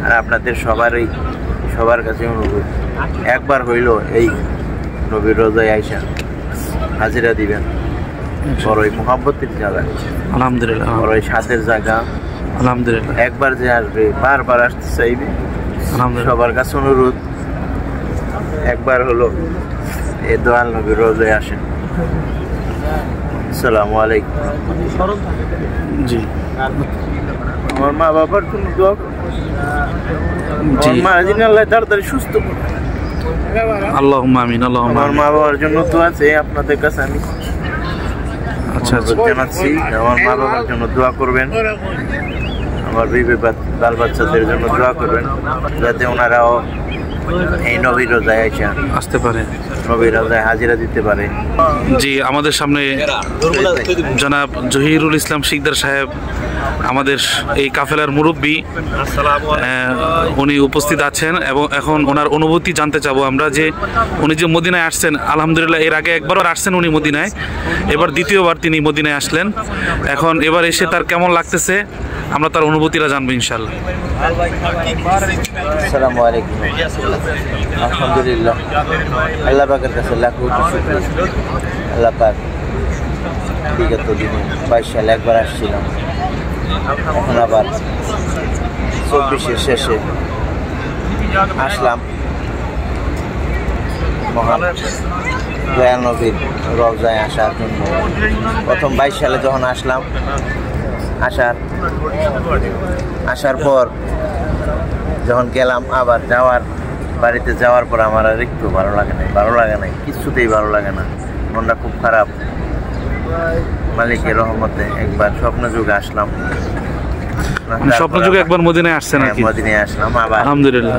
আর আপনাদের সবার কাছে অনুরোধ, একবার হইল এই নবীর রোজায় আইসা হাজিরা দিবেন। বড়ই মুহাব্বতের জায়গা, আলহামদুলিল্লাহ, বড়ই সাথের জায়গা, আলহামদুলিল্লাহ। একবার যে আসবে বারবার আসতে চাইবে। সবার কাছে অনুরোধ, একবার হলো এই দয়াল নবীর রোজায় আসেন। আসসালামু আলাইকুম। জি, আমার মা বাবার জন্য দোয়া করুন। মা যিনি আল্লাহ তাড়াতাড়ি সুস্থ করুন। আল্লাহুম্মা আমিন, আল্লাহুম্মা আমার মা বাবার জন্য দোয়া আছে আপনাদের কাছে আমি আচ্ছা জানাচ্ছি। আমার মা বাবার জন্য দোয়া করবেন, আমার বিবি বাল বাচ্চাদের জন্য দোয়া করবেন, যাতে ওনারাও এই নবীর রোজায় আইসা আসতে পারে, নবীর রোজায় হাজিরা দিতে পারে। জি, আমাদের সামনে জনাব জহিরুল ইসলাম শিকদার সাহেব, আমাদের এই কাফেলার মুরব্বী, উনি উপস্থিত আছেন এবং এখন ওনার অনুভূতি জানতে চাবো আমরা, যে উনি যে মদিনায় আসছেন, আলহামদুলিল্লাহ এর আগে একবারও আসছেন উনি মদিনায়, এবার দ্বিতীয়বার তিনি মদিনায় আসলেন। এখন এবার এসে তার কেমন লাগতেছে আমরা তার অনুভূতিটা জানবো ইনশাল্লাহ। আসসালামু আলাইকুম। আলহামদুলিল্লাহ, আল্লাহ পাকের কাছে লাখো শুকরিয়া। আল্লাহ পাক বিগত দিনে 22 সালে একবার আসছিলাম, এখন আবার 24-এর শেষে আসলাম মহান দয়াল নবীর রওজায় আসার জন্য। প্রথম 22 সালে যখন আসলাম, আসার পর যখন গেলাম, আবার বাড়িতে যাওয়ার পর আমার আর একটু ভালো লাগে নাই, কিছুতেই ভালো লাগে না, মনটা খুব খারাপ। মালিকের রহমতে একবার স্বপ্নযুগে আসলাম। স্বপ্নযুগে একবার মদিনায় আসছেন আর কি? মদিনায় আসলাম আবার, আলহামদুলিল্লাহ।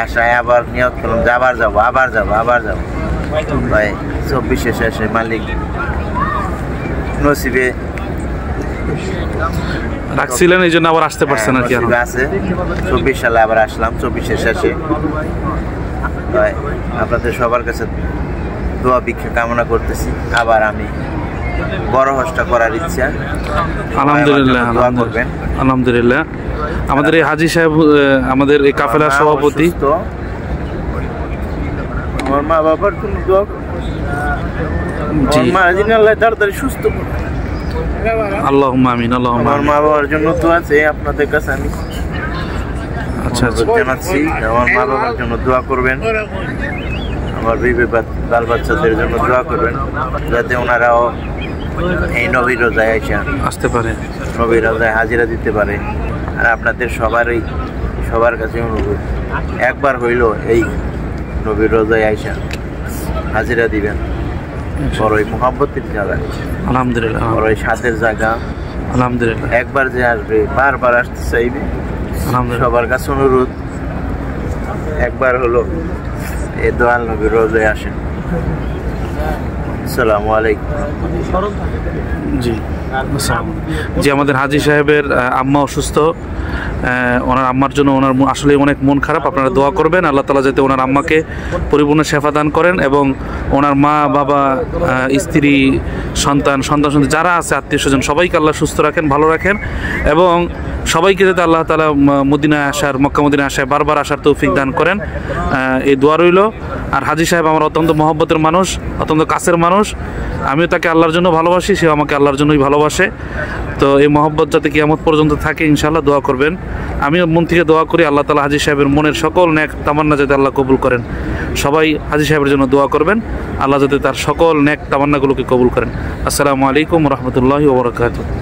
আসায় আবার নিয়ত করলাম যে আবার যাবো ভাই। 24-এর শেষে মালিক নসিবে রাখছিলেন, এই জন্য আবার আসতে পারছেন আর কি? আছে 24 সালে আবার আসলাম, 24-এর শেষে। আপনাদের সবার কাছে দোয়া ভিক্ষা কামনা করতেছি। আবার আমি বড় হজটা করার ইচ্ছা। আলহামদুলিল্লাহ, আলহামদুলিল্লাহ। আমাদের এই হাজী সাহেব, আমাদের এই কাফেলার সভাপতি, আমার মা বাবার জন্য দোয়া করুন। মা যিনি আল্লাহ তাড়াতাড়ি সুস্থ করুন। আল্লাহুম্মা আমিন, আল্লাহুম্মা আমার মা বাবার জন্য দোয়া আছে আপনাদের কাছে আমি আচ্ছা জানাচ্ছি। আমার মা বাবার জন্য দোয়া করবেন, আমার বিবি বাল বাচ্চাদের জন্য দোয়া করবেন, যাতে ওনারাও এই নবীর রোজায় আইসা আসতে পারে, নবীর রোজায় হাজিরা দিতে পারে। আর আপনাদের সবার কাছে অনুরোধ, একবার হইল এই নবীর রোজায় আইসা হাজিরা দিবেন। বড়ই মুহাব্বতের জায়গা, আলহামদুলিল্লাহ, বড়ই সাথের জায়গা, আলহামদুলিল্লাহ। একবার যে আসবে বারবার আসতে চাইবে। সবার কাছে অনুরোধ, একবার হলো এই দয়াল নবীর রোজায় আসেন। আসসালামু আলাইকুম। জি, জি, আমাদের হাজী সাহেবের আম্মা অসুস্থ, ওনার আম্মার জন্য ওনার আসলে অনেক মন খারাপ। আপনারা দোয়া করবেন আল্লাহ তাআলা যাতে ওনার আম্মাকে পরিপূর্ণ শেফা দান করেন এবং ওনার মা বাবা, স্ত্রী, সন্তান যারা আছে, আত্মীয় স্বজন, সবাইকে আল্লাহ সুস্থ রাখেন, ভালো রাখেন এবং সবাইকে যাতে আল্লাহ তাআলা মদিনায় আসার, মক্কা মদিনায় আসার, বারবার আসার তৌফিক দান করেন, এই দোয়া রইল। আর হাজী সাহেব আমার অত্যন্ত মহব্বতের মানুষ, অত্যন্ত কাছের মানুষ। আমিও তাকে আল্লাহর জন্য ভালোবাসি, সে আমাকে আল্লাহর জন্যই ভালোবাসে। তো এই মহব্বত যাতে কিয়ামত পর্যন্ত থাকে ইনশাআল্লাহ দোয়া করবেন। আমিও মন থেকে দোয়া করি আল্লাহ তাআলা হাজী সাহেবের মনের সকল নেক তামান্না যাতে আল্লাহ কবুল করেন। সবাই হাজী সাহেবের জন্য দোয়া করবেন, আল্লাহ যাতে তার সকল নেক তামান্নাগুলোকে কবুল করেন। আসসালামু আলাইকুম ওয়া রাহমাতুল্লাহি ওয়া বারাকাতুহু।